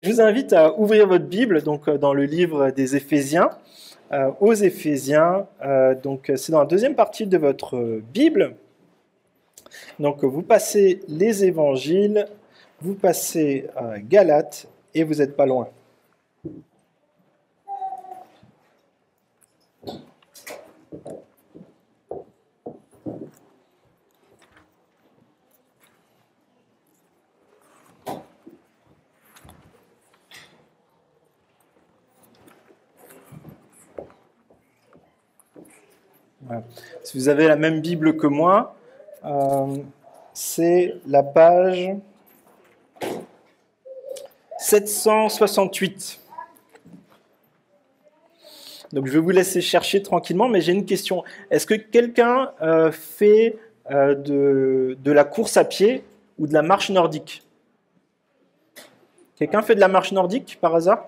Je vous invite à ouvrir votre Bible donc, dans le livre des Éphésiens, aux Éphésiens. Donc, c'est dans la deuxième partie de votre Bible. Donc, vous passez les évangiles, vous passez Galates et vous n'êtes pas loin. Voilà. Si vous avez la même Bible que moi, c'est la page 768. Donc je vais vous laisser chercher tranquillement, mais j'ai une question. Est-ce que quelqu'un fait de la course à pied ou de la marche nordique? Quelqu'un fait de la marche nordique par hasard?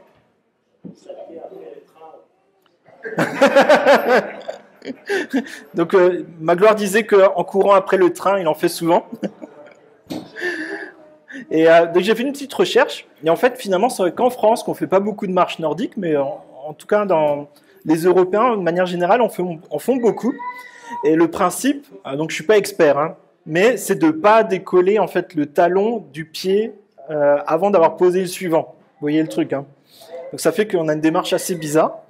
Donc Magloire disait qu'en courant après le train, il en fait souvent. Et donc j'ai fait une petite recherche, et en fait finalement c'est vrai qu'en France qu'on fait pas beaucoup de marche nordique, mais en tout cas dans les Européens de manière générale en font beaucoup. Et le principe, donc je suis pas expert, hein, mais c'est de pas décoller en fait le talon du pied avant d'avoir posé le suivant. Vous voyez le truc, hein. Donc ça fait qu'on a une démarche assez bizarre,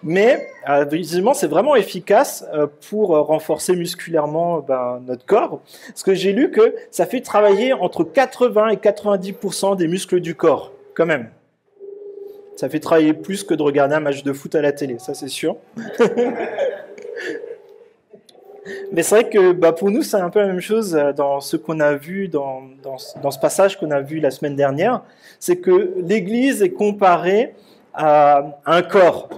mais visiblement c'est vraiment efficace pour renforcer musculairement notre corps. Parce que j'ai lu que ça fait travailler entre 80 et 90% des muscles du corps, quand même. Ça fait travailler plus que de regarder un match de foot à la télé, ça c'est sûr. Mais c'est vrai que pour nous, c'est un peu la même chose dans ce qu'on a vu, dans ce passage qu'on a vu la semaine dernière. C'est que l'Église est comparée à un corps.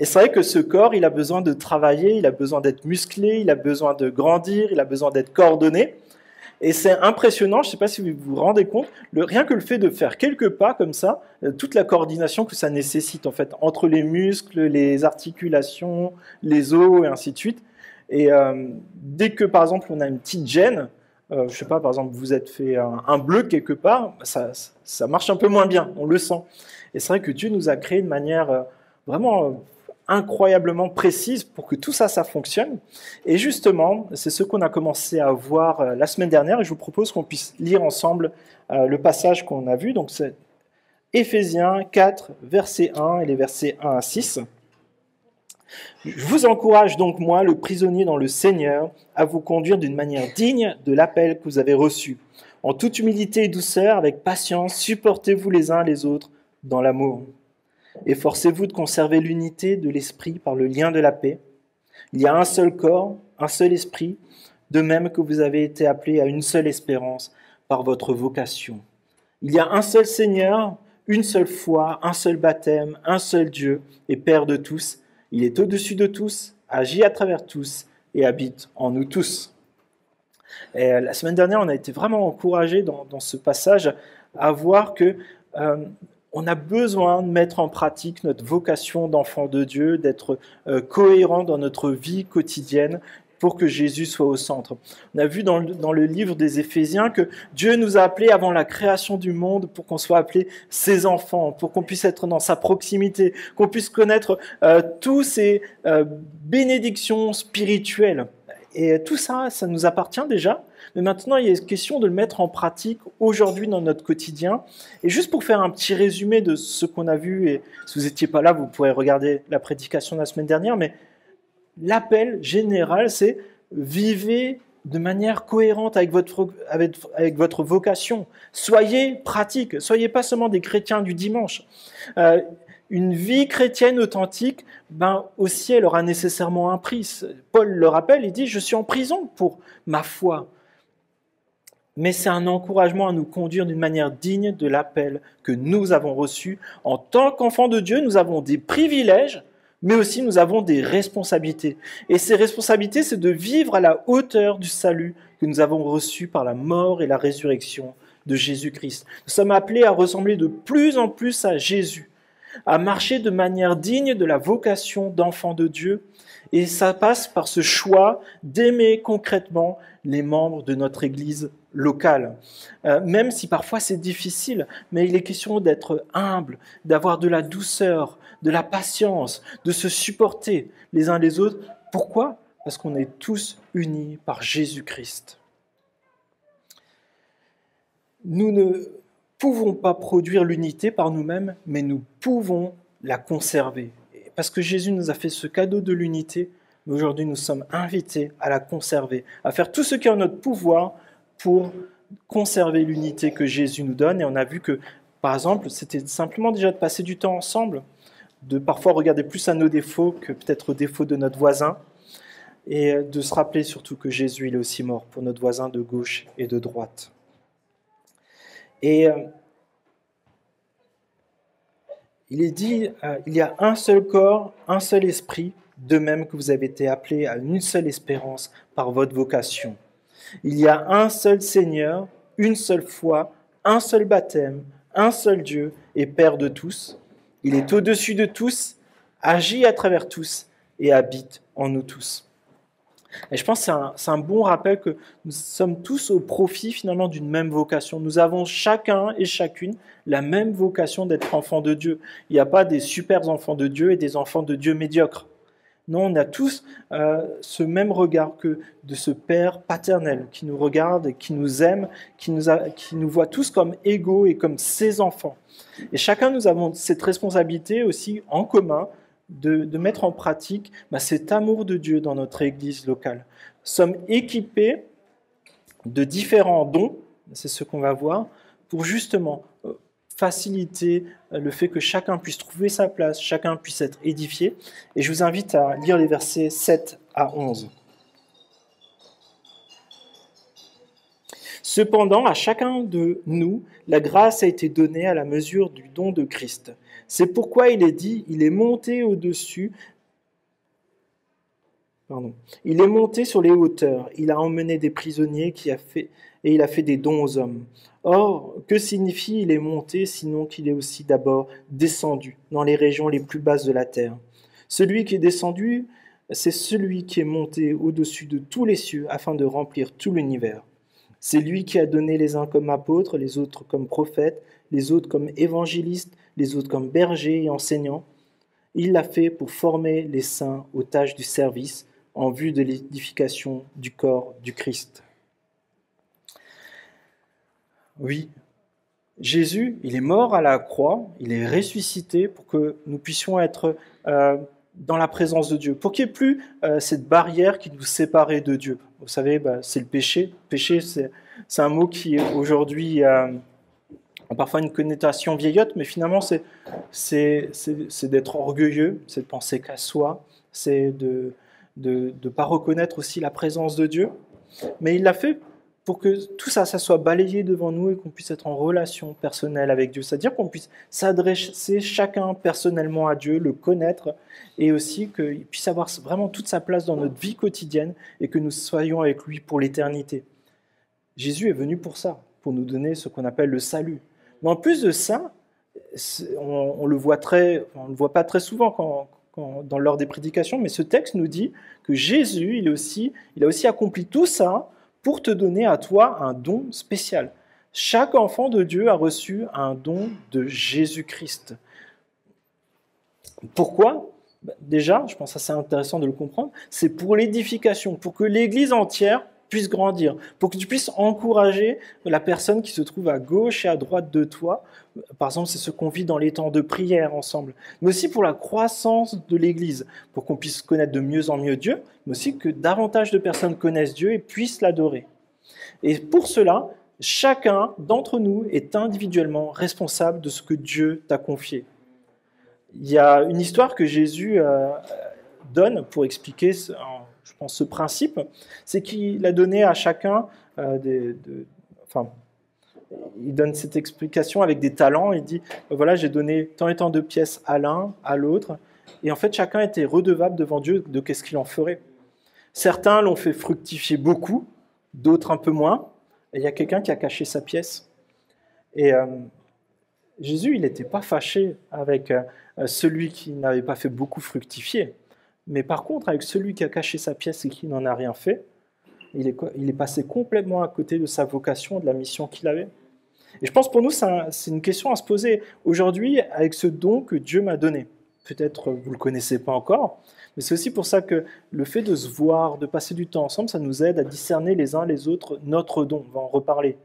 Et c'est vrai que ce corps, il a besoin de travailler, il a besoin d'être musclé, il a besoin de grandir, il a besoin d'être coordonné. Et c'est impressionnant, je ne sais pas si vous vous rendez compte, rien que le fait de faire quelques pas comme ça, toute la coordination que ça nécessite en fait, entre les muscles, les articulations, les os et ainsi de suite. Et dès que, par exemple, on a une petite gêne, je ne sais pas, par exemple, vous êtes fait un bleu quelque part, ça marche un peu moins bien, on le sent. Et c'est vrai que Dieu nous a créé de manière vraiment incroyablement précise pour que tout ça, ça fonctionne. Et justement, c'est ce qu'on a commencé à voir la semaine dernière, et je vous propose qu'on puisse lire ensemble le passage qu'on a vu. Donc c'est Éphésiens 4, verset 1 et les versets 1 à 6. Je vous encourage donc, moi, le prisonnier dans le Seigneur, à vous conduire d'une manière digne de l'appel que vous avez reçu. En toute humilité et douceur, avec patience, supportez-vous les uns les autres dans l'amour. Efforcez-vous de conserver l'unité de l'esprit par le lien de la paix. Il y a un seul corps, un seul esprit, de même que vous avez été appelés à une seule espérance par votre vocation. Il y a un seul Seigneur, une seule foi, un seul baptême, un seul Dieu et Père de tous. Il est au-dessus de tous, agit à travers tous et habite en nous tous. Et la semaine dernière, on a été vraiment encouragés dans ce passage à voir que on a besoin de mettre en pratique notre vocation d'enfant de Dieu, d'être cohérent dans notre vie quotidienne pour que Jésus soit au centre. On a vu dans le livre des Éphésiens que Dieu nous a appelés avant la création du monde pour qu'on soit appelés ses enfants, pour qu'on puisse être dans sa proximité, qu'on puisse connaître tous ces bénédictions spirituelles. Et tout ça, ça nous appartient déjà. Mais maintenant, il est question de le mettre en pratique aujourd'hui dans notre quotidien. Et juste pour faire un petit résumé de ce qu'on a vu, et si vous n'étiez pas là, vous pourrez regarder la prédication de la semaine dernière, mais l'appel général, c'est vivez de manière cohérente avec votre vocation. Soyez pratiques, soyez pas seulement des chrétiens du dimanche. Une vie chrétienne authentique, aussi, elle aura nécessairement un prix. Paul le rappelle, il dit « Je suis en prison pour ma foi ». Mais c'est un encouragement à nous conduire d'une manière digne de l'appel que nous avons reçu. En tant qu'enfants de Dieu, nous avons des privilèges, mais aussi nous avons des responsabilités. Et ces responsabilités, c'est de vivre à la hauteur du salut que nous avons reçu par la mort et la résurrection de Jésus-Christ. Nous sommes appelés à ressembler de plus en plus à Jésus, à marcher de manière digne de la vocation d'enfant de Dieu. Et ça passe par ce choix d'aimer concrètement les membres de notre Église locale. Même si parfois c'est difficile, mais il est question d'être humble, d'avoir de la douceur, de la patience, de se supporter les uns les autres. Pourquoi ? Parce qu'on est tous unis par Jésus-Christ. Nous ne pouvons pas produire l'unité par nous-mêmes, mais nous pouvons la conserver. Parce que Jésus nous a fait ce cadeau de l'unité, mais aujourd'hui nous sommes invités à la conserver, à faire tout ce qui est en notre pouvoir pour conserver l'unité que Jésus nous donne. Et on a vu que, par exemple, c'était simplement déjà de passer du temps ensemble, de parfois regarder plus à nos défauts que peut-être aux défauts de notre voisin, et de se rappeler surtout que Jésus il est aussi mort pour notre voisin de gauche et de droite. Et il est dit, il y a un seul corps, un seul esprit, de même que vous avez été appelés à une seule espérance par votre vocation. Il y a un seul Seigneur, une seule foi, un seul baptême, un seul Dieu et Père de tous. Il est au-dessus de tous, agit à travers tous et habite en nous tous. Et je pense que c'est un bon rappel que nous sommes tous au profit finalement d'une même vocation. Nous avons chacun et chacune la même vocation d'être enfants de Dieu. Il n'y a pas des super enfants de Dieu et des enfants de Dieu médiocres. Non, on a tous ce même regard que de ce Père paternel qui nous regarde et qui nous aime, qui nous voit tous comme égaux et comme ses enfants. Et chacun, nous avons cette responsabilité aussi en commun de mettre en pratique cet amour de Dieu dans notre Église locale. Nous sommes équipés de différents dons, c'est ce qu'on va voir, pour justement faciliter le fait que chacun puisse trouver sa place, chacun puisse être édifié. Et je vous invite à lire les versets 7 à 11. Cependant, à chacun de nous, la grâce a été donnée à la mesure du don de Christ. C'est pourquoi il est dit, il est monté au-dessus, il est monté sur les hauteurs, il a emmené des prisonniers et il a fait des dons aux hommes. Or, que signifie il est monté, sinon qu'il est aussi d'abord descendu dans les régions les plus basses de la terre? Celui qui est descendu, c'est celui qui est monté au-dessus de tous les cieux afin de remplir tout l'univers. C'est lui qui a donné les uns comme apôtres, les autres comme prophètes, les autres comme évangélistes, les autres comme bergers et enseignants. Il l'a fait pour former les saints aux tâches du service en vue de l'édification du corps du Christ. Oui, Jésus, il est mort à la croix, il est ressuscité pour que nous puissions être dans la présence de Dieu, pour qu'il n'y ait plus cette barrière qui nous séparait de Dieu. Vous savez, c'est le péché. Le péché, c'est un mot qui aujourd'hui a parfois une connotation vieillotte, mais finalement, c'est d'être orgueilleux, c'est de penser qu'à soi, c'est de ne pas reconnaître aussi la présence de Dieu. Mais il l'a fait pour que tout ça soit balayé devant nous et qu'on puisse être en relation personnelle avec Dieu. C'est-à-dire qu'on puisse s'adresser chacun personnellement à Dieu, le connaître, et aussi qu'il puisse avoir vraiment toute sa place dans notre vie quotidienne et que nous soyons avec lui pour l'éternité. Jésus est venu pour ça, pour nous donner ce qu'on appelle le salut. Mais en plus de ça, on le voit pas très souvent lors des prédications, mais ce texte nous dit que Jésus, il a aussi accompli tout ça pour te donner à toi un don spécial. Chaque enfant de Dieu a reçu un don de Jésus-Christ. Pourquoi ? Déjà, je pense que c'est intéressant de le comprendre, c'est pour l'édification, pour que l'Église entière puisse grandir, pour que tu puisses encourager la personne qui se trouve à gauche et à droite de toi. Par exemple, c'est ce qu'on vit dans les temps de prière ensemble, mais aussi pour la croissance de l'Église, pour qu'on puisse connaître de mieux en mieux Dieu, mais aussi que davantage de personnes connaissent Dieu et puissent l'adorer. Et pour cela, chacun d'entre nous est individuellement responsable de ce que Dieu t'a confié. Il y a une histoire que Jésus donne pour expliquer, je pense, ce principe, c'est qu'il a donné à chacun il donne cette explication avec des talents. Il dit, voilà, j'ai donné tant et tant de pièces à l'un, à l'autre. Et en fait, chacun était redevable devant Dieu de qu'est-ce qu'il en ferait. Certains l'ont fait fructifier beaucoup, d'autres un peu moins. Et il y a quelqu'un qui a caché sa pièce. Et Jésus, il n'était pas fâché avec celui qui n'avait pas fait beaucoup fructifier. Mais par contre, avec celui qui a caché sa pièce et qui n'en a rien fait, Il est passé complètement à côté de sa vocation, de la mission qu'il avait. Et je pense pour nous, c'est une question à se poser aujourd'hui avec ce don que Dieu m'a donné. Peut-être vous ne le connaissez pas encore, mais c'est aussi pour ça que le fait de se voir, de passer du temps ensemble, ça nous aide à discerner les uns les autres notre don. On va en reparler.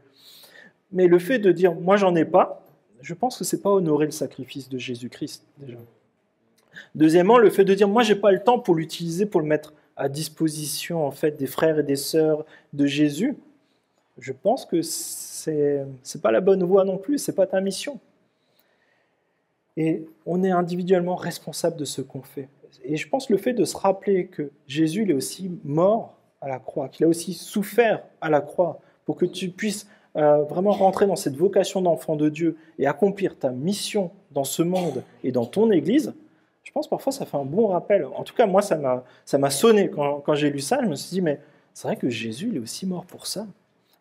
Mais le fait de dire « moi, j'en ai pas », je pense que ce n'est pas honorer le sacrifice de Jésus-Christ, déjà. Deuxièmement, le fait de dire « moi, je n'ai pas le temps pour l'utiliser, pour le mettre à disposition en fait, des frères et des sœurs de Jésus », je pense que c'est pas la bonne voie non plus, c'est pas ta mission. Et on est individuellement responsable de ce qu'on fait. Et je pense que le fait de se rappeler que Jésus il est aussi mort à la croix, qu'il a aussi souffert à la croix, pour que tu puisses vraiment rentrer dans cette vocation d'enfant de Dieu et accomplir ta mission dans ce monde et dans ton Église, je pense parfois ça fait un bon rappel. En tout cas, moi, ça m'a sonné quand j'ai lu ça. Je me suis dit, mais c'est vrai que Jésus il est aussi mort pour ça.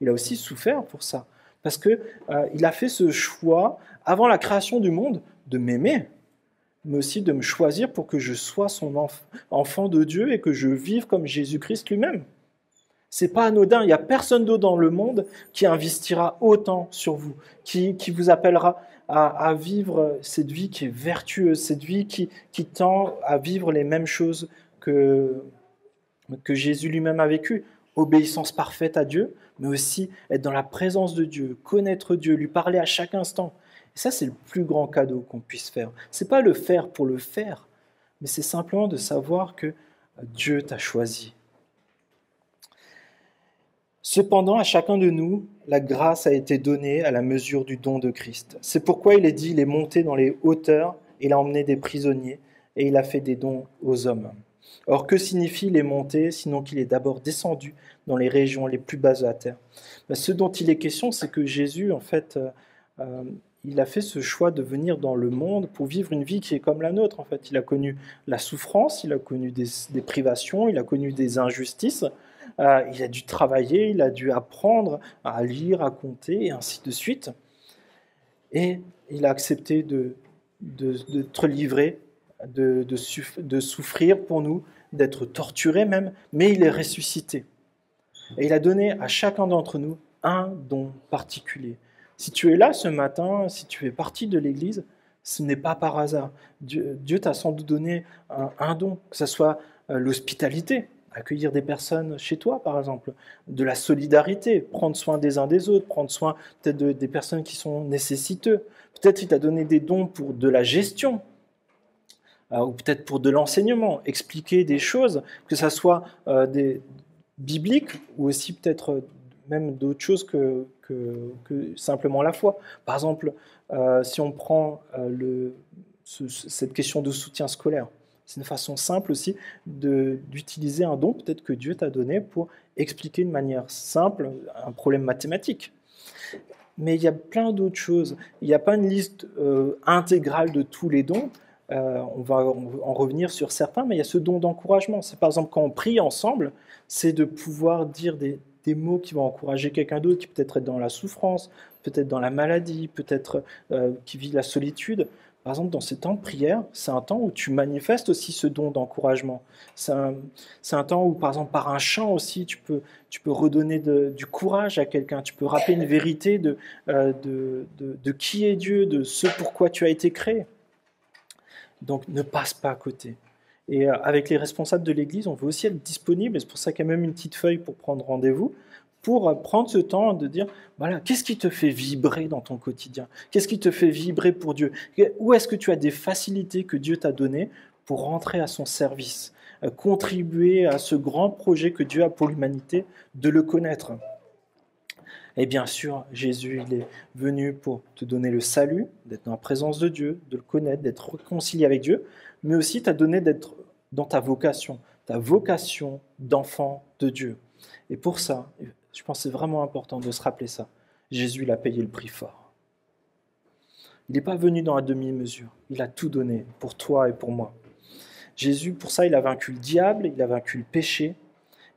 Il a aussi souffert pour ça. Parce qu'il a fait ce choix, avant la création du monde, de m'aimer, mais aussi de me choisir pour que je sois son enfant de Dieu et que je vive comme Jésus-Christ lui-même. C'est pas anodin, il n'y a personne d'autre dans le monde qui investira autant sur vous, qui vous appellera à vivre cette vie qui est vertueuse, cette vie qui tend à vivre les mêmes choses que Jésus lui-même a vécu. Obéissance parfaite à Dieu, mais aussi être dans la présence de Dieu, connaître Dieu, lui parler à chaque instant. Et ça, c'est le plus grand cadeau qu'on puisse faire. Ce n'est pas le faire pour le faire, mais c'est simplement de savoir que Dieu t'a choisi. Cependant, à chacun de nous, la grâce a été donnée à la mesure du don de Christ. C'est pourquoi il est dit, il est monté dans les hauteurs, il a emmené des prisonniers, et il a fait des dons aux hommes. Or, que signifie il est monté, sinon qu'il est d'abord descendu dans les régions les plus basses de la terre? Ce dont il est question, c'est que Jésus, en fait, il a fait ce choix de venir dans le monde pour vivre une vie qui est comme la nôtre. En fait, il a connu la souffrance, il a connu des privations, il a connu des injustices, il a dû travailler, il a dû apprendre à lire, à compter, et ainsi de suite. Et il a accepté d'être livré, de souffrir pour nous, d'être torturé même, mais il est ressuscité. Et il a donné à chacun d'entre nous un don particulier. Si tu es là ce matin, si tu fais partie de l'Église, ce n'est pas par hasard. Dieu t'a sans doute donné un don, que ce soit l'hospitalité, accueillir des personnes chez toi par exemple, de la solidarité, prendre soin des uns des autres, prendre soin peut-être des personnes qui sont nécessiteuses. Peut-être il t'a donné des dons pour de la gestion, ou peut-être pour de l'enseignement, expliquer des choses, que ce soit des bibliques ou aussi peut-être même d'autres choses que simplement la foi. Par exemple, si on prend cette question de soutien scolaire, c'est une façon simple aussi d'utiliser un don peut-être que Dieu t'a donné pour expliquer de manière simple un problème mathématique. Mais il y a plein d'autres choses. Il n'y a pas une liste intégrale de tous les dons. On va en revenir sur certains, mais il y a ce don d'encouragement. C'est par exemple quand on prie ensemble, c'est de pouvoir dire des mots qui vont encourager quelqu'un d'autre, qui peut-être est dans la souffrance, peut-être dans la maladie, peut-être qui vit la solitude. Par exemple, dans ces temps de prière, c'est un temps où tu manifestes aussi ce don d'encouragement. C'est un temps où, par exemple, par un chant aussi, tu peux redonner du courage à quelqu'un, tu peux rappeler une vérité de qui est Dieu, de ce pourquoi tu as été créé. Donc, ne passe pas à côté. Et avec les responsables de l'Église, on veut aussi être disponible, et c'est pour ça qu'il y a même une petite feuille pour prendre rendez-vous, pour prendre ce temps de dire, voilà, qu'est-ce qui te fait vibrer dans ton quotidien? Qu'est-ce qui te fait vibrer pour Dieu? Où est-ce que tu as des facilités que Dieu t'a données pour rentrer à son service, contribuer à ce grand projet que Dieu a pour l'humanité, de le connaître? Et bien sûr, Jésus, il est venu pour te donner le salut, d'être dans la présence de Dieu, de le connaître, d'être réconcilié avec Dieu, mais aussi t'a donné d'être dans ta vocation d'enfant de Dieu. Et pour ça, je pense que c'est vraiment important de se rappeler ça. Jésus, il a payé le prix fort. Il n'est pas venu dans la demi-mesure. Il a tout donné pour toi et pour moi. Jésus, pour ça, il a vaincu le diable, il a vaincu le péché.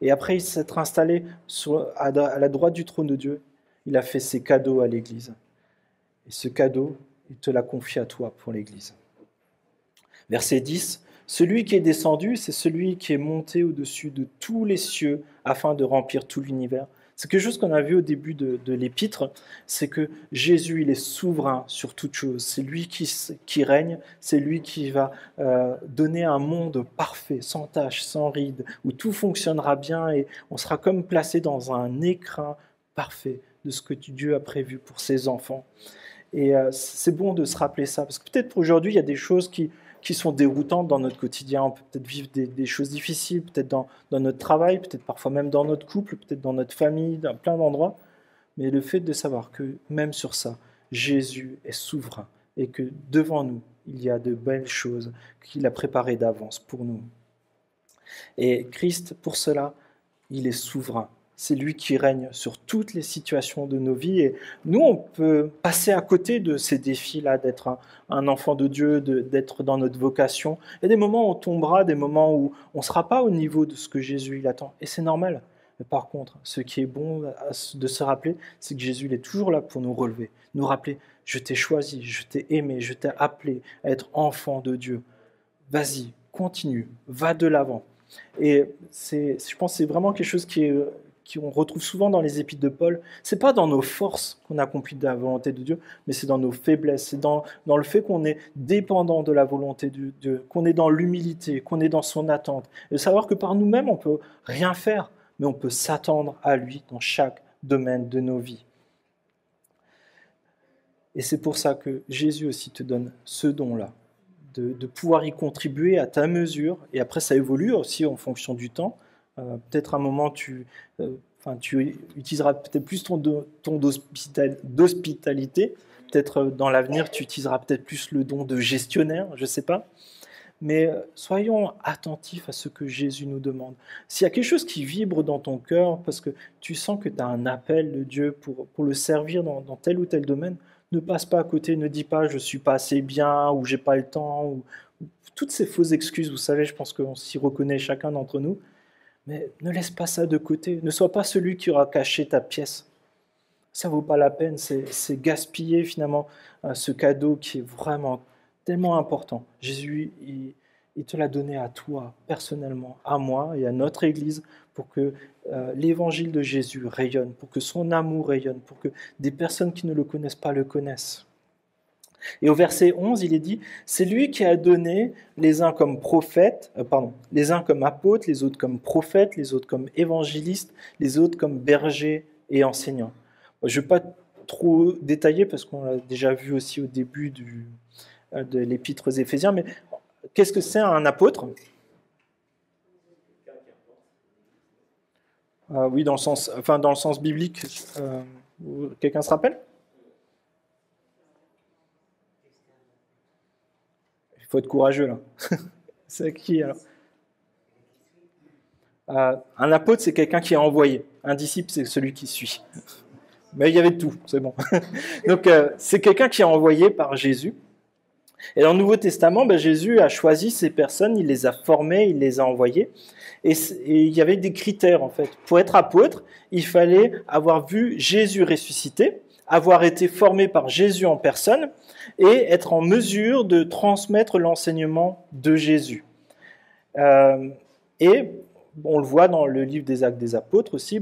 Et après, il s'est installé à la droite du trône de Dieu. Il a fait ses cadeaux à l'Église. Et ce cadeau, il te l'a confié à toi pour l'Église. Verset 10, Celui qui est descendu, c'est celui qui est monté au-dessus de tous les cieux afin de remplir tout l'univers. C'est quelque chose qu'on a vu au début de l'épître, c'est que Jésus, il est souverain sur toute chose. C'est lui qui règne, c'est lui qui va donner un monde parfait, sans tache, sans ride, où tout fonctionnera bien et on sera comme placé dans un écrin parfait de ce que Dieu a prévu pour ses enfants. Et c'est bon de se rappeler ça, parce que peut-être aujourd'hui, il y a des choses qui sont déroutantes dans notre quotidien. On peut peut-être vivre des choses difficiles, peut-être dans notre travail, peut-être parfois même dans notre couple, peut-être dans notre famille, dans plein d'endroits. Mais le fait de savoir que même sur ça, Jésus est souverain et que devant nous, il y a de belles choses qu'il a préparées d'avance pour nous. Et Christ, pour cela, il est souverain. C'est lui qui règne sur toutes les situations de nos vies. Et nous, on peut passer à côté de ces défis-là, d'être un enfant de Dieu, d'être dans notre vocation. Il y a des moments où on tombera, des moments où on ne sera pas au niveau de ce que Jésus il attend. Et c'est normal. Mais par contre, ce qui est bon de se rappeler, c'est que Jésus il est toujours là pour nous relever, nous rappeler, je t'ai choisi, je t'ai aimé, je t'ai appelé à être enfant de Dieu. Vas-y, continue, va de l'avant. Et je pense que c'est vraiment quelque chose qu'on retrouve souvent dans les épîtres de Paul. C'est pas dans nos forces qu'on accomplit de la volonté de Dieu, mais c'est dans nos faiblesses, c'est dans le fait qu'on est dépendant de la volonté de Dieu, qu'on est dans l'humilité, qu'on est dans son attente. Et de savoir que par nous-mêmes, on peut rien faire, mais on peut s'attendre à lui dans chaque domaine de nos vies. Et c'est pour ça que Jésus aussi te donne ce don-là, de pouvoir y contribuer à ta mesure, et après ça évolue aussi en fonction du temps. Peut-être un moment, tu utiliseras peut-être plus ton d'hospitalité. Peut-être dans l'avenir, tu utiliseras peut-être plus le don de gestionnaire, je ne sais pas. Mais soyons attentifs à ce que Jésus nous demande. S'il y a quelque chose qui vibre dans ton cœur, parce que tu sens que tu as un appel de Dieu pour le servir dans tel ou tel domaine, ne passe pas à côté, ne dis pas « je ne suis pas assez bien » ou « j'ai pas le temps » ou toutes ces fausses excuses. Vous savez, je pense qu'on s'y reconnaît chacun d'entre nous. Mais ne laisse pas ça de côté. Ne sois pas celui qui aura caché ta pièce. Ça ne vaut pas la peine. C'est gaspiller finalement ce cadeau qui est vraiment tellement important. Jésus, il te l'a donné à toi, personnellement, à moi et à notre Église, pour que l'évangile de Jésus rayonne, pour que son amour rayonne, pour que des personnes qui ne le connaissent pas le connaissent. Et au verset 11, il est dit, c'est lui qui a donné les uns comme prophètes, les uns comme apôtres, les autres comme prophètes, les autres comme évangélistes, les autres comme bergers et enseignants. Je ne vais pas trop détailler parce qu'on l'a déjà vu aussi au début de l'épître aux Éphésiens, mais qu'est-ce que c'est un apôtre ? Oui, dans le sens biblique. Quelqu'un se rappelle ? Il faut être courageux là. C'est qui alors ? Un apôtre, c'est quelqu'un qui est envoyé. Un disciple, c'est celui qui suit. Mais il y avait tout, c'est bon. Donc, c'est quelqu'un qui est envoyé par Jésus. Et dans le Nouveau Testament, Jésus a choisi ces personnes, il les a formées, il les a envoyées. Et il y avait des critères, en fait. Pour être apôtre, il fallait avoir vu Jésus ressuscité, avoir été formé par Jésus en personne et être en mesure de transmettre l'enseignement de Jésus. Et on le voit dans le livre des Actes des Apôtres aussi,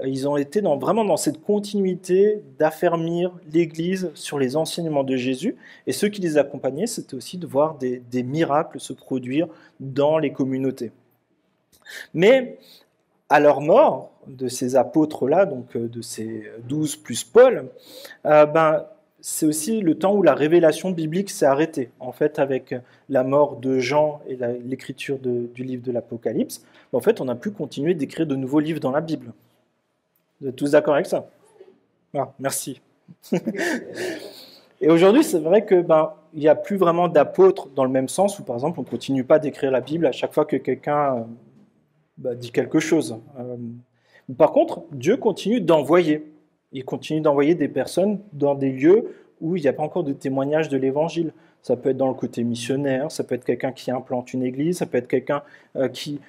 ils ont été vraiment dans cette continuité d'affermir l'Église sur les enseignements de Jésus. Et ceux qui les accompagnaient, c'était aussi de voir des miracles se produire dans les communautés. Mais à leur mort, de ces apôtres-là, donc de ces 12 plus Paul, c'est aussi le temps où la révélation biblique s'est arrêtée. En fait, avec la mort de Jean et l'écriture du livre de l'Apocalypse, en fait, on n'a plus continué d'écrire de nouveaux livres dans la Bible. Vous êtes tous d'accord avec ça ? Merci. Et aujourd'hui, c'est vrai que il n'y a plus vraiment d'apôtres dans le même sens où, par exemple, on ne continue pas d'écrire la Bible à chaque fois que quelqu'un dit quelque chose. Par contre, Dieu continue d'envoyer. Il continue d'envoyer des personnes dans des lieux où il n'y a pas encore de témoignage de l'Évangile. Ça peut être dans le côté missionnaire, ça peut être quelqu'un qui implante une église, ça peut être quelqu'un qui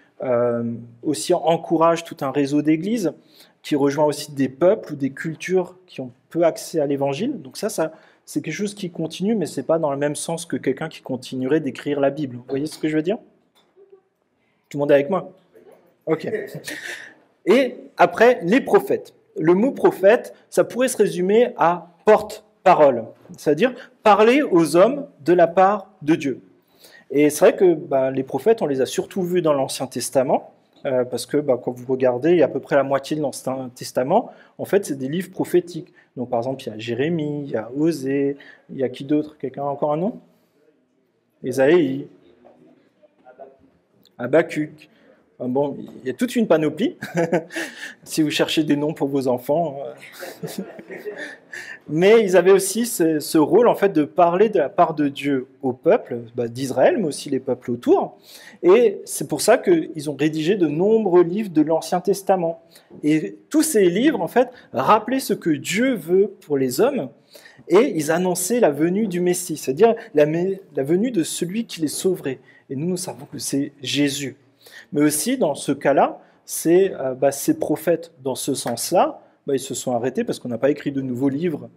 aussi encourage tout un réseau d'églises, qui rejoint aussi des peuples ou des cultures qui ont peu accès à l'Évangile. Donc ça c'est quelque chose qui continue, mais ce n'est pas dans le même sens que quelqu'un qui continuerait d'écrire la Bible. Vous voyez ce que je veux dire ? Tout le monde est avec moi? Ok. Et après, les prophètes. Le mot prophète, ça pourrait se résumer à porte-parole, c'est-à-dire parler aux hommes de la part de Dieu. Et c'est vrai que les prophètes, on les a surtout vus dans l'Ancien Testament, parce que quand vous regardez, il y a à peu près la moitié de l'Ancien Testament, en fait, c'est des livres prophétiques. Donc par exemple, il y a Jérémie, il y a Osée, il y a qui d'autre? Quelqu'un a encore un nom? Ésaïe, Habakkuk. Bon, il y a toute une panoplie, si vous cherchez des noms pour vos enfants. Mais ils avaient aussi ce rôle en fait de parler de la part de Dieu au peuple d'Israël, mais aussi les peuples autour. Et c'est pour ça qu'ils ont rédigé de nombreux livres de l'Ancien Testament. Et tous ces livres, en fait, rappelaient ce que Dieu veut pour les hommes, et ils annonçaient la venue du Messie, c'est-à-dire la venue de celui qui les sauverait. Et nous savons que c'est Jésus. Mais aussi, dans ce cas-là, ces prophètes, dans ce sens-là, ils se sont arrêtés parce qu'on n'a pas écrit de nouveaux livres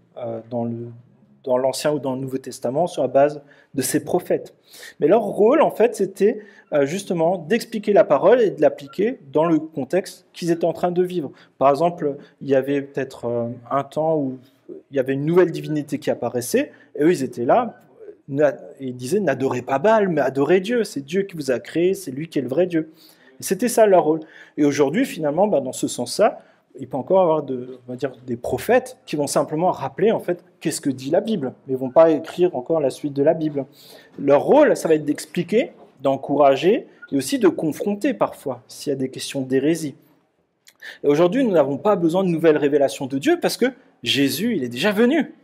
dans l'Ancien ou dans le Nouveau Testament sur la base de ces prophètes. Mais leur rôle, en fait, c'était justement d'expliquer la parole et de l'appliquer dans le contexte qu'ils étaient en train de vivre. Par exemple, il y avait peut-être un temps où il y avait une nouvelle divinité qui apparaissait, et eux, ils étaient là, et ils disaient, n'adorez pas Baal, mais adorez Dieu, c'est Dieu qui vous a créé, c'est lui qui est le vrai Dieu. Et c'était ça leur rôle. Et aujourd'hui, finalement, dans ce sens-là, il peut encore avoir des prophètes qui vont simplement rappeler en fait qu'est-ce que dit la Bible, mais ils ne vont pas écrire encore la suite de la Bible. Leur rôle, ça va être d'expliquer, d'encourager et aussi de confronter parfois s'il y a des questions d'hérésie. Et aujourd'hui, nous n'avons pas besoin de nouvelles révélations de Dieu parce que Jésus, il est déjà venu.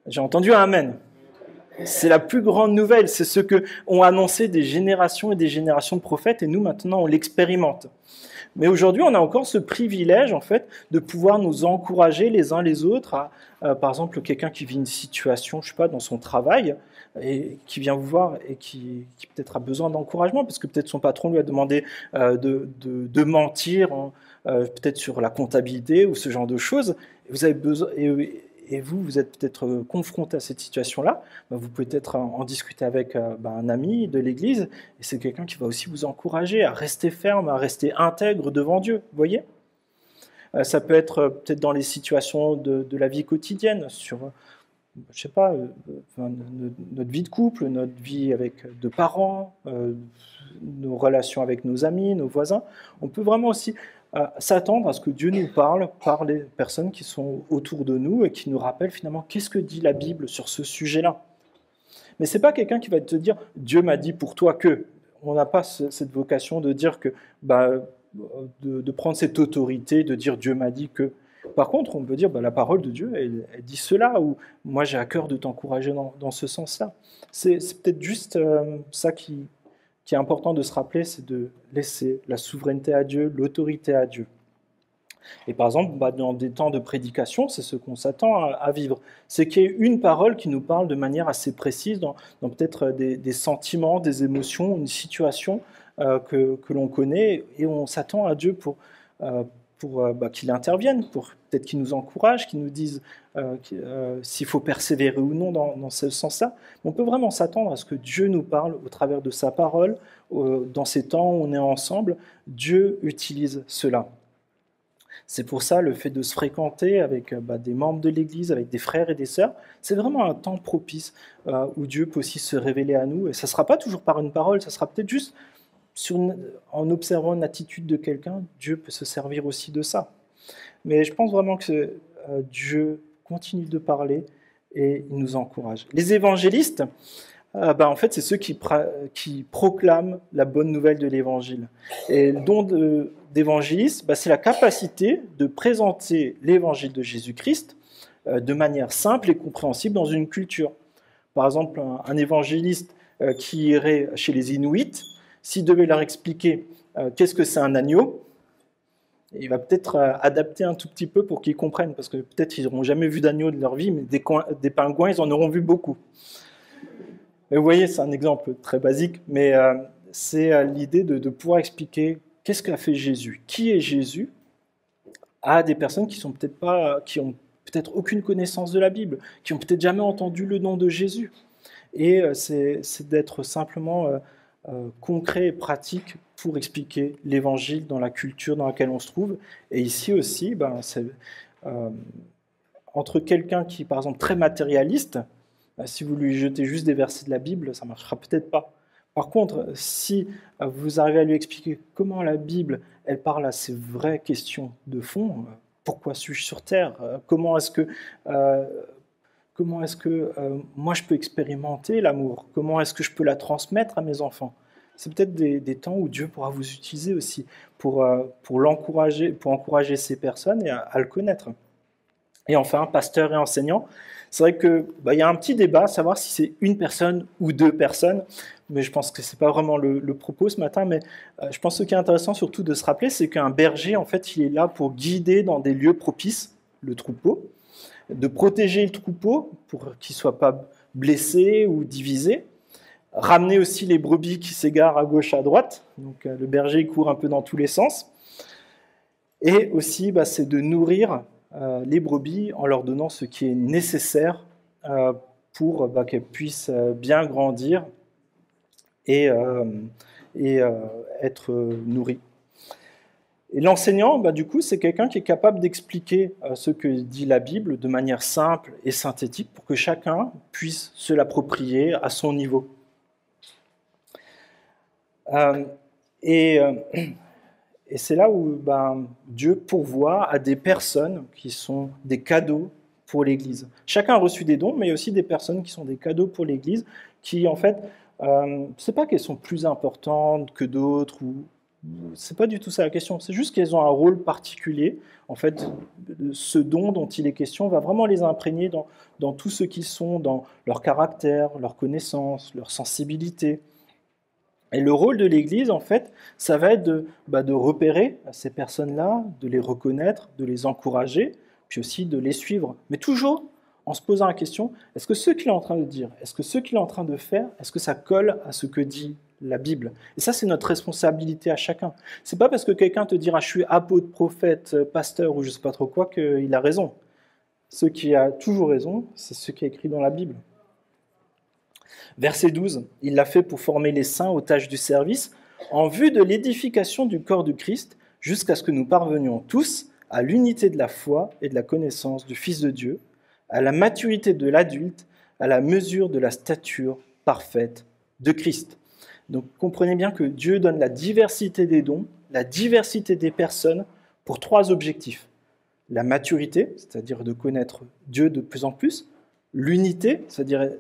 J'ai entendu un amen. C'est la plus grande nouvelle, c'est ce que ont annoncé des générations et des générations de prophètes et nous maintenant on l'expérimente. Mais aujourd'hui, on a encore ce privilège, en fait, de pouvoir nous encourager les uns les autres. Par exemple, quelqu'un qui vit une situation, je sais pas, dans son travail, et qui vient vous voir et qui peut-être a besoin d'encouragement, parce que peut-être son patron lui a demandé de mentir, peut-être sur la comptabilité ou ce genre de choses. Et vous avez besoin, et vous êtes peut-être confronté à cette situation-là, vous pouvez peut-être en discuter avec un ami de l'Église, et c'est quelqu'un qui va aussi vous encourager à rester ferme, à rester intègre devant Dieu, vous voyez. Ça peut être peut-être dans les situations de la vie quotidienne, sur, je sais pas, notre vie de couple, notre vie avec de parents, nos relations avec nos amis, nos voisins. On peut vraiment aussi s'attendre à ce que Dieu nous parle par les personnes qui sont autour de nous et qui nous rappellent finalement qu'est-ce que dit la Bible sur ce sujet-là. Mais c'est pas quelqu'un qui va te dire « Dieu m'a dit pour toi que ». On n'a pas cette vocation de dire que, de prendre cette autorité, de dire « Dieu m'a dit que ». Par contre, on peut dire la parole de Dieu, elle dit cela, ou moi j'ai à cœur de t'encourager dans ce sens-là. C'est peut-être juste ça qui est important de se rappeler, c'est de laisser la souveraineté à Dieu, l'autorité à Dieu. Et par exemple, dans des temps de prédication, c'est ce qu'on s'attend à vivre. C'est qu'il y ait une parole qui nous parle de manière assez précise dans peut-être des sentiments, des émotions, une situation que l'on connaît, et on s'attend à Dieu pour qu'il intervienne, pour peut-être qu'il nous encourage, qu'il nous dise s'il faut persévérer ou non dans ce sens-là. On peut vraiment s'attendre à ce que Dieu nous parle au travers de sa parole, dans ces temps où on est ensemble. Dieu utilise cela. C'est pour ça le fait de se fréquenter avec des membres de l'Église, avec des frères et des sœurs, c'est vraiment un temps propice où Dieu peut aussi se révéler à nous. Et ça ne sera pas toujours par une parole, ça sera peut-être juste en observant une attitude de quelqu'un, Dieu peut se servir aussi de ça. Mais je pense vraiment que Dieu continue de parler et il nous encourage. Les évangélistes, en fait, c'est ceux qui proclament la bonne nouvelle de l'Évangile. Et le don d'évangéliste, c'est la capacité de présenter l'Évangile de Jésus-Christ de manière simple et compréhensible dans une culture. Par exemple, un évangéliste qui irait chez les Inuits, s'il devait leur expliquer qu'est-ce que c'est un agneau, il va peut-être adapter un tout petit peu pour qu'ils comprennent, parce que peut-être ils n'auront jamais vu d'agneau de leur vie, mais des pingouins, ils en auront vu beaucoup. Mais vous voyez, c'est un exemple très basique, mais c'est l'idée de pouvoir expliquer qu'est-ce qu'a fait Jésus, qui est Jésus, à des personnes qui ont peut-être aucune connaissance de la Bible, qui ont peut-être jamais entendu le nom de Jésus. Et c'est d'être simplement concret et pratique pour expliquer l'Évangile dans la culture dans laquelle on se trouve. Et ici aussi, c'est entre quelqu'un qui est par exemple très matérialiste, si vous lui jetez juste des versets de la Bible, ça ne marchera peut-être pas. Par contre, si vous arrivez à lui expliquer comment la Bible, elle parle à ces vraies questions de fond, pourquoi suis-je sur Terre, comment est-ce que moi je peux expérimenter l'amour, comment est-ce que je peux la transmettre à mes enfants. C'est peut-être des temps où Dieu pourra vous utiliser aussi pour l'encourager, pour encourager ces personnes et à le connaître. Et enfin, pasteur et enseignant, c'est vrai qu'il y a un petit débat à savoir si c'est une personne ou deux personnes, mais je pense que ce n'est pas vraiment le propos ce matin, mais je pense que ce qui est intéressant surtout de se rappeler, c'est qu'un berger, en fait, il est là pour guider dans des lieux propices le troupeau, de protéger le troupeau pour qu'il ne soit pas blessé ou divisé, ramener aussi les brebis qui s'égarent à gauche, à droite, donc le berger il court un peu dans tous les sens, et aussi c'est de nourrir les brebis en leur donnant ce qui est nécessaire pour qu'elles puissent bien grandir et être nourries. Et l'enseignant, du coup, c'est quelqu'un qui est capable d'expliquer ce que dit la Bible de manière simple et synthétique pour que chacun puisse se l'approprier à son niveau. Et c'est là où Dieu pourvoit à des personnes qui sont des cadeaux pour l'Église. Chacun a reçu des dons, mais il y a aussi des personnes qui sont des cadeaux pour l'Église, qui en fait, c'est pas qu'elles sont plus importantes que d'autres, ou c'est pas du tout ça la question, c'est juste qu'elles ont un rôle particulier. En fait, ce don dont il est question va vraiment les imprégner dans tout ce qu'ils sont, dans leur caractère, leur connaissance, leur sensibilité. Et le rôle de l'Église, en fait, ça va être de repérer ces personnes-là, de les reconnaître, de les encourager, puis aussi de les suivre. Mais toujours en se posant la question, est-ce que ce qu'il est en train de dire, est-ce que ce qu'il est en train de faire, est-ce que ça colle à ce que dit la Bible? Et ça, c'est notre responsabilité à chacun. C'est pas parce que quelqu'un te dira « je suis apôtre, prophète, pasteur » ou je sais pas trop quoi qu'il a raison. Ce qui a toujours raison, c'est ce qui est écrit dans la Bible. Verset 12, il l'a fait pour former les saints aux tâches du service, en vue de l'édification du corps du Christ, jusqu'à ce que nous parvenions tous à l'unité de la foi et de la connaissance du Fils de Dieu, à la maturité de l'adulte, à la mesure de la stature parfaite de Christ. Donc comprenez bien que Dieu donne la diversité des dons, la diversité des personnes pour trois objectifs. La maturité, c'est-à-dire de connaître Dieu de plus en plus, l'unité, c'est-à-dire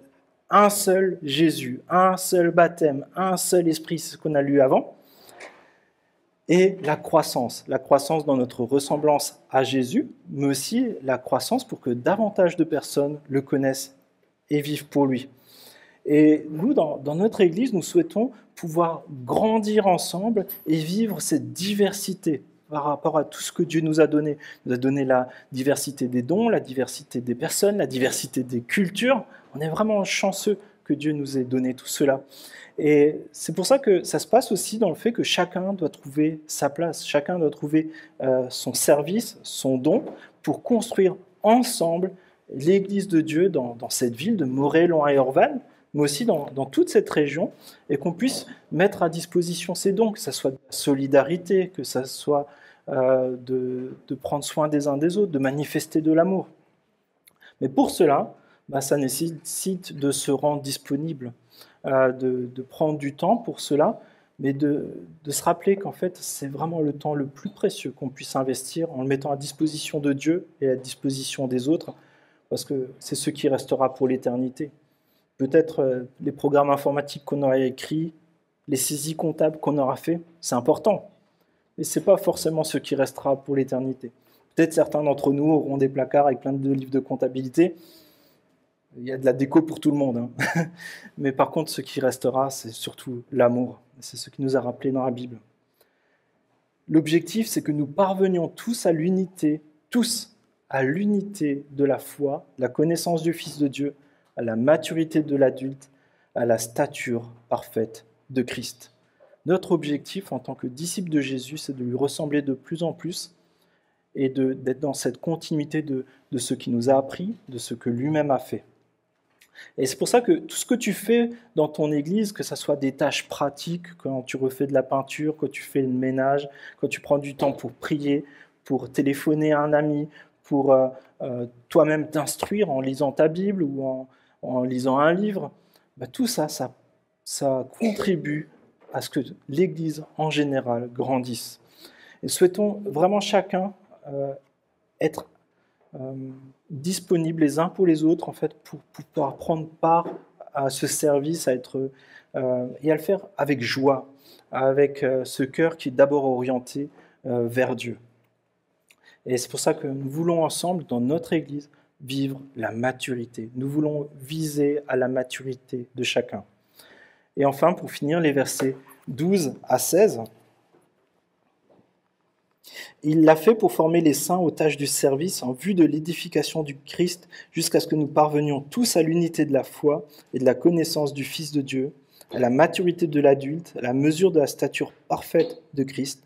un seul Jésus, un seul baptême, un seul esprit, c'est ce qu'on a lu avant, et la croissance dans notre ressemblance à Jésus, mais aussi la croissance pour que davantage de personnes le connaissent et vivent pour lui. Et nous, dans notre Église, nous souhaitons pouvoir grandir ensemble et vivre cette diversité par rapport à tout ce que Dieu nous a donné. Il nous a donné la diversité des dons, la diversité des personnes, la diversité des cultures. On est vraiment chanceux que Dieu nous ait donné tout cela. Et c'est pour ça que ça se passe aussi dans le fait que chacun doit trouver sa place, chacun doit trouver son service, son don, pour construire ensemble l'Église de Dieu dans cette ville de Morée-Loing et Orval, mais aussi dans toute cette région, et qu'on puisse mettre à disposition ces dons, que ce soit de la solidarité, que ce soit de prendre soin des uns des autres, de manifester de l'amour. Mais pour cela, ça nécessite de se rendre disponible, de prendre du temps pour cela, mais de se rappeler qu'en fait, c'est vraiment le temps le plus précieux qu'on puisse investir en le mettant à disposition de Dieu et à disposition des autres, parce que c'est ce qui restera pour l'éternité. Peut-être les programmes informatiques qu'on aura écrits, les saisies comptables qu'on aura fait, c'est important, mais ce n'est pas forcément ce qui restera pour l'éternité. Peut-être certains d'entre nous auront des placards avec plein de livres de comptabilité. Il y a de la déco pour tout le monde. Mais par contre, ce qui restera, c'est surtout l'amour. C'est ce qui nous a rappelé dans la Bible. L'objectif, c'est que nous parvenions tous à l'unité de la foi, la connaissance du Fils de Dieu, à la maturité de l'adulte, à la stature parfaite de Christ. Notre objectif en tant que disciples de Jésus, c'est de lui ressembler de plus en plus et d'être dans cette continuité de ce qu'il nous a appris, de ce que lui-même a fait. Et c'est pour ça que tout ce que tu fais dans ton église, que ce soit des tâches pratiques, quand tu refais de la peinture, quand tu fais le ménage, quand tu prends du temps pour prier, pour téléphoner à un ami, pour toi-même t'instruire en lisant ta Bible ou en lisant un livre, bah, tout ça, ça contribue à ce que l'Église en général grandisse. Et souhaitons vraiment chacun être disponibles les uns pour les autres en fait pour pouvoir prendre part à ce service, et à le faire avec joie, avec ce cœur qui est d'abord orienté vers Dieu. Et c'est pour ça que nous voulons ensemble, dans notre Église, vivre la maturité. Nous voulons viser à la maturité de chacun. Et enfin, pour finir, les versets 12 à 16. Il l'a fait pour former les saints aux tâches du service en vue de l'édification du Christ jusqu'à ce que nous parvenions tous à l'unité de la foi et de la connaissance du Fils de Dieu, à la maturité de l'adulte, à la mesure de la stature parfaite de Christ.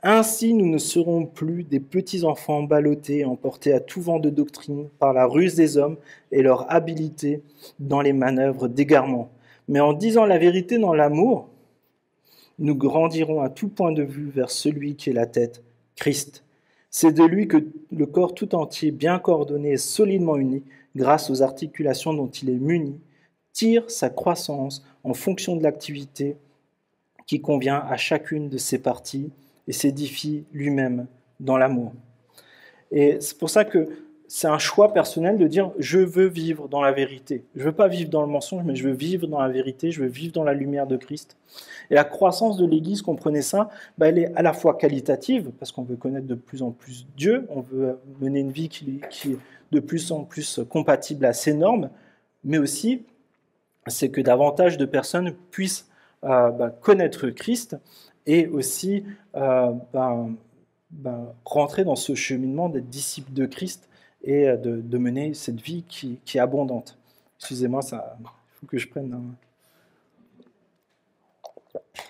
Ainsi, nous ne serons plus des petits enfants ballottés et emportés à tout vent de doctrine par la ruse des hommes et leur habileté dans les manœuvres d'égarement. Mais en disant la vérité dans l'amour, nous grandirons à tout point de vue vers celui qui est la tête, Christ. C'est de lui que le corps tout entier, bien coordonné et solidement uni, grâce aux articulations dont il est muni, tire sa croissance en fonction de l'activité qui convient à chacune de ses parties et s'édifie lui-même dans l'amour. Et c'est pour ça que c'est un choix personnel de dire « je veux vivre dans la vérité ». Je ne veux pas vivre dans le mensonge, mais je veux vivre dans la vérité, je veux vivre dans la lumière de Christ. Et la croissance de l'Église, comprenez ça, elle est à la fois qualitative, parce qu'on veut connaître de plus en plus Dieu, on veut mener une vie qui est de plus en plus compatible à ses normes, mais aussi c'est que davantage de personnes puissent connaître Christ et aussi rentrer dans ce cheminement d'être disciple de Christ et de mener cette vie qui est abondante. Excusez-moi, il faut que je prenne un...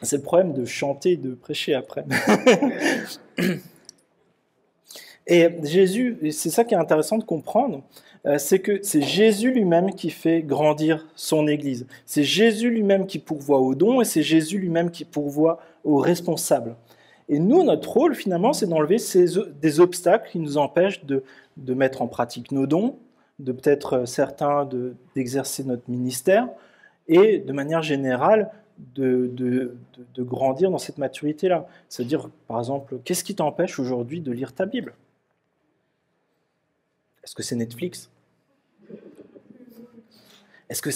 C'est le problème de chanter et de prêcher après. Et Jésus, c'est ça qui est intéressant de comprendre, c'est que c'est Jésus lui-même qui fait grandir son Église. C'est Jésus lui-même qui pourvoit aux dons et c'est Jésus lui-même qui pourvoit aux responsables. Et nous, notre rôle, finalement, c'est d'enlever des obstacles qui nous empêchent de mettre en pratique nos dons, de peut-être certains d'exercer notre ministère, et de manière générale, de grandir dans cette maturité-là. C'est-à-dire, par exemple, qu'est-ce qui t'empêche aujourd'hui de lire ta Bible ? Est-ce que c'est Netflix ? Est-ce que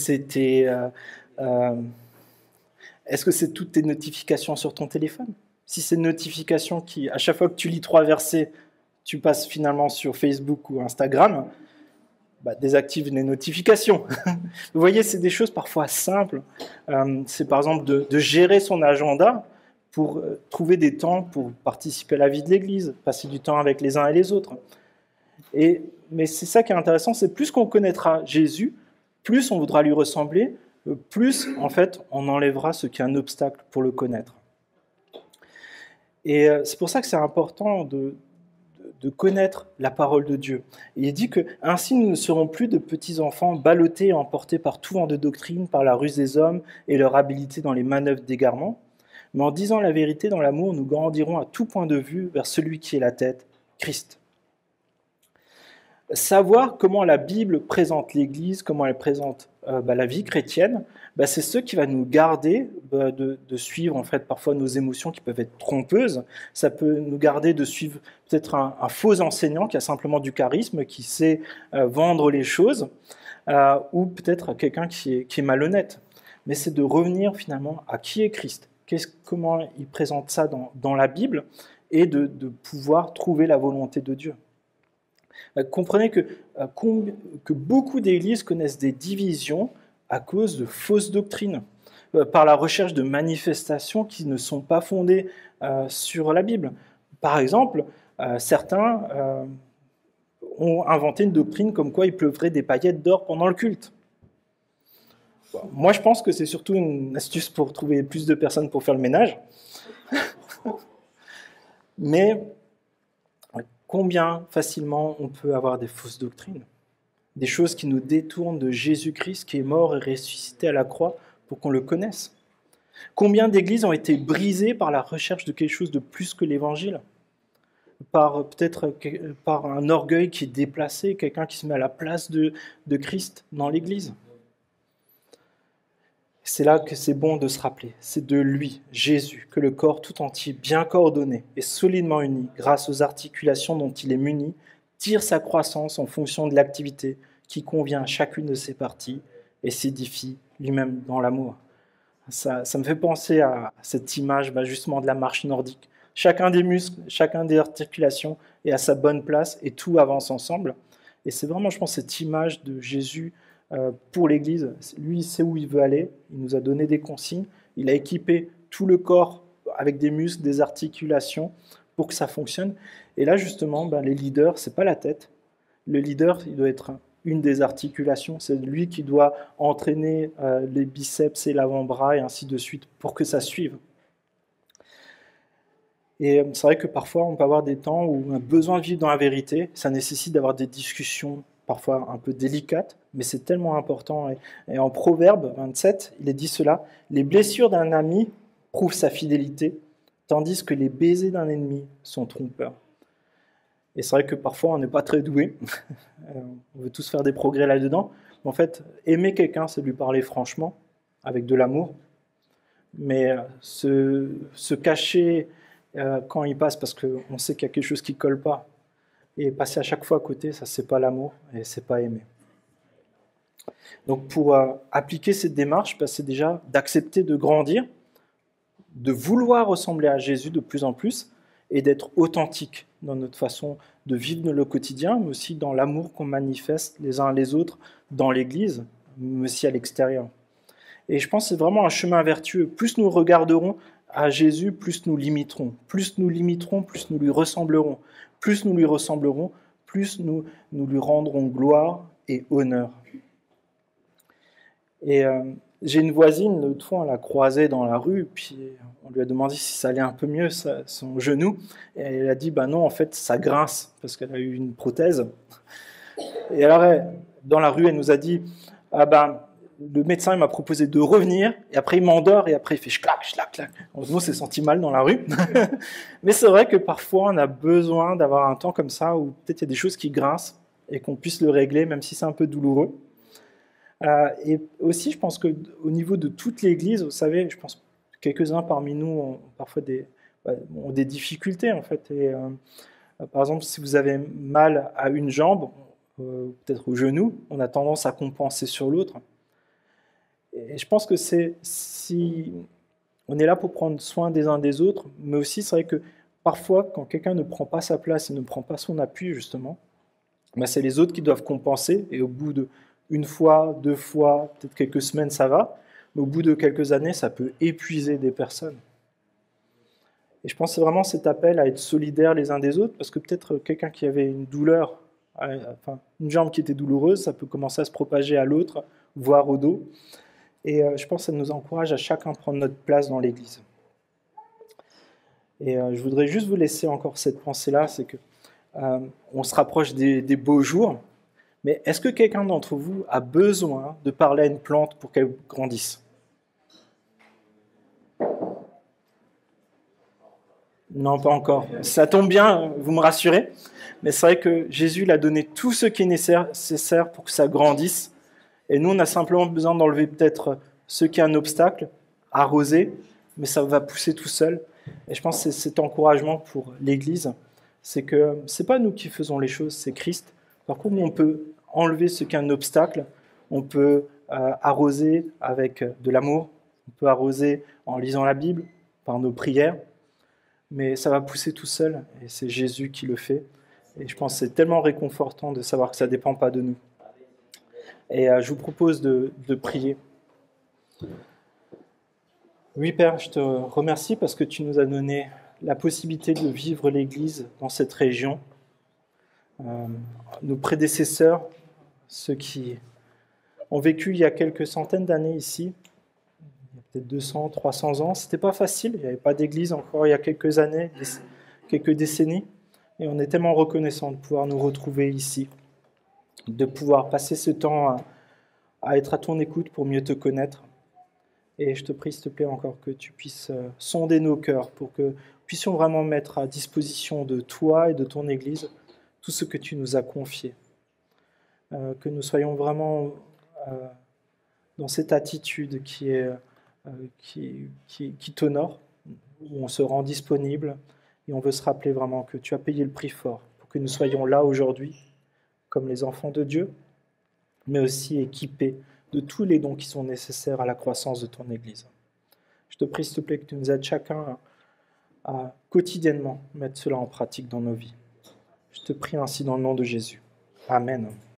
est-ce que c'est toutes tes notifications sur ton téléphone ? Si c'est une notification qui, à chaque fois que tu lis 3 versets, tu passes finalement sur Facebook ou Instagram, désactive les notifications. Vous voyez, c'est des choses parfois simples. C'est par exemple de gérer son agenda pour trouver des temps pour participer à la vie de l'Église, passer du temps avec les uns et les autres. Mais c'est ça qui est intéressant, c'est plus qu'on connaîtra Jésus, plus on voudra lui ressembler, plus en fait on enlèvera ce qui est un obstacle pour le connaître. Et c'est pour ça que c'est important de connaître la parole de Dieu. Et il dit que ainsi nous ne serons plus de petits enfants ballottés et emportés par tout vent de doctrine, par la ruse des hommes et leur habileté dans les manœuvres d'égarement, mais en disant la vérité dans l'amour, nous grandirons à tout point de vue vers celui qui est la tête, Christ. Savoir comment la Bible présente l'Église, comment elle présente la vie chrétienne, c'est ce qui va nous garder de suivre en fait parfois nos émotions qui peuvent être trompeuses. Ça peut nous garder de suivre peut-être un faux enseignant qui a simplement du charisme, qui sait vendre les choses, ou peut-être quelqu'un qui est malhonnête. Mais c'est de revenir finalement à qui est Christ, comment il présente ça dans la Bible, et de pouvoir trouver la volonté de Dieu. Comprenez que beaucoup d'églises connaissent des divisions à cause de fausses doctrines, par la recherche de manifestations qui ne sont pas fondées sur la Bible. Par exemple, certains ont inventé une doctrine comme quoi il pleuvrait des paillettes d'or pendant le culte. Moi, je pense que c'est surtout une astuce pour trouver plus de personnes pour faire le ménage. Mais combien facilement on peut avoir des fausses doctrines ? des choses qui nous détournent de Jésus-Christ qui est mort et ressuscité à la croix pour qu'on le connaisse. Combien d'églises ont été brisées par la recherche de quelque chose de plus que l'Évangile, peut-être par un orgueil qui est déplacé, quelqu'un qui se met à la place de Christ dans l'Église. C'est là que c'est bon de se rappeler. C'est de lui, Jésus, que le corps tout entier, bien coordonné et solidement uni, grâce aux articulations dont il est muni, tire sa croissance en fonction de l'activité qui convient à chacune de ses parties et s'édifie lui-même dans l'amour. Ça me fait penser à cette image justement de la marche nordique. Chacun des muscles, chacun des articulations est à sa bonne place et tout avance ensemble. Et c'est vraiment, je pense, cette image de Jésus pour l'Église. Lui, il sait où il veut aller, il nous a donné des consignes, il a équipé tout le corps avec des muscles, des articulations pour que ça fonctionne. Et là, justement, les leaders, c'est pas la tête. Le leader, il doit être une des articulations, c'est lui qui doit entraîner les biceps et l'avant-bras et ainsi de suite pour que ça suive. Et c'est vrai que parfois, on peut avoir des temps où on a besoin de vivre dans la vérité, ça nécessite d'avoir des discussions parfois un peu délicates, mais c'est tellement important. Et en Proverbe 27, il est dit cela, « Les blessures d'un ami prouvent sa fidélité, tandis que les baisers d'un ennemi sont trompeurs. » Et c'est vrai que parfois, on n'est pas très doué. On veut tous faire des progrès là-dedans. Mais en fait, aimer quelqu'un, c'est lui parler franchement, avec de l'amour. Mais se cacher quand il passe parce qu'on sait qu'il y a quelque chose qui ne colle pas, et passer à chaque fois à côté, ça, c'est pas l'amour et c'est pas aimer. Donc, pour appliquer cette démarche, c'est déjà d'accepter de grandir, de vouloir ressembler à Jésus de plus en plus, et d'être authentique dans notre façon de vivre le quotidien, mais aussi dans l'amour qu'on manifeste les uns les autres dans l'Église, mais aussi à l'extérieur. Et je pense que c'est vraiment un chemin vertueux. Plus nous regarderons à Jésus, plus nous l'imiterons. Plus nous l'imiterons, plus nous lui ressemblerons. Plus nous lui ressemblerons, plus nous lui rendrons gloire et honneur. Et j'ai une voisine, l'autre fois, on l'a croisée dans la rue, puis on lui a demandé si ça allait un peu mieux, son genou. Et elle a dit, non, en fait, ça grince, parce qu'elle a eu une prothèse. Et alors, dans la rue, elle nous a dit, le médecin m'a proposé de revenir, et après il m'endort, et après il fait clac, clac, clac. Nous, on s'est senti mal dans la rue. Mais c'est vrai que parfois, on a besoin d'avoir un temps comme ça, où peut-être il y a des choses qui grincent, et qu'on puisse le régler, même si c'est un peu douloureux. Et aussi, je pense qu'au niveau de toute l'Église, vous savez, je pense que quelques-uns parmi nous ont parfois ont des difficultés, en fait. Et, par exemple, si vous avez mal à une jambe, peut-être au genou, on a tendance à compenser sur l'autre. Et je pense que on est là pour prendre soin des uns des autres, mais aussi, c'est vrai que parfois, quand quelqu'un ne prend pas sa place et ne prend pas son appui, justement, c'est les autres qui doivent compenser, et au bout de une fois, 2 fois, peut-être quelques semaines, ça va. Mais au bout de quelques années, ça peut épuiser des personnes. Et je pense que c'est vraiment cet appel à être solidaires les uns des autres, parce que peut-être quelqu'un qui avait une douleur, une jambe qui était douloureuse, ça peut commencer à se propager à l'autre, voire au dos. Et je pense que ça nous encourage à chacun prendre notre place dans l'Église. Et je voudrais juste vous laisser encore cette pensée-là, c'est que on se rapproche des beaux jours. Mais est-ce que quelqu'un d'entre vous a besoin de parler à une plante pour qu'elle grandisse? Non, pas encore. Ça tombe bien, vous me rassurez. Mais c'est vrai que Jésus a donné tout ce qui est nécessaire pour que ça grandisse. Et nous, on a simplement besoin d'enlever peut-être ce qui est un obstacle, arroser, mais ça va pousser tout seul. Et je pense que c'est cet encouragement pour l'Église. C'est que ce n'est pas nous qui faisons les choses, c'est Christ. Par contre, on peut enlever ce qui est un obstacle, on peut arroser avec de l'amour, on peut arroser en lisant la Bible, par nos prières, mais ça va pousser tout seul, et c'est Jésus qui le fait. Et je pense que c'est tellement réconfortant de savoir que ça ne dépend pas de nous. Et je vous propose de prier. Oui, Père, je te remercie parce que tu nous as donné la possibilité de vivre l'Église dans cette région. Nos prédécesseurs, ceux qui ont vécu il y a quelques centaines d'années ici, il y a peut-être 200, 300 ans, c'était pas facile, il n'y avait pas d'église encore il y a quelques années, quelques décennies, et on est tellement reconnaissants de pouvoir nous retrouver ici. de pouvoir passer ce temps à être à ton écoute pour mieux te connaître. Et je te prie, s'il te plaît, encore que tu puisses sonder nos cœurs pour que nous puissions vraiment mettre à disposition de toi et de ton Église tout ce que tu nous as confié. Que nous soyons vraiment dans cette attitude qui t'honore, où on se rend disponible et on veut se rappeler vraiment que tu as payé le prix fort pour que nous soyons là aujourd'hui, comme les enfants de Dieu, mais aussi équipés de tous les dons qui sont nécessaires à la croissance de ton Église. Je te prie, s'il te plaît, que tu nous aides chacun à quotidiennement mettre cela en pratique dans nos vies. Je te prie ainsi dans le nom de Jésus. Amen.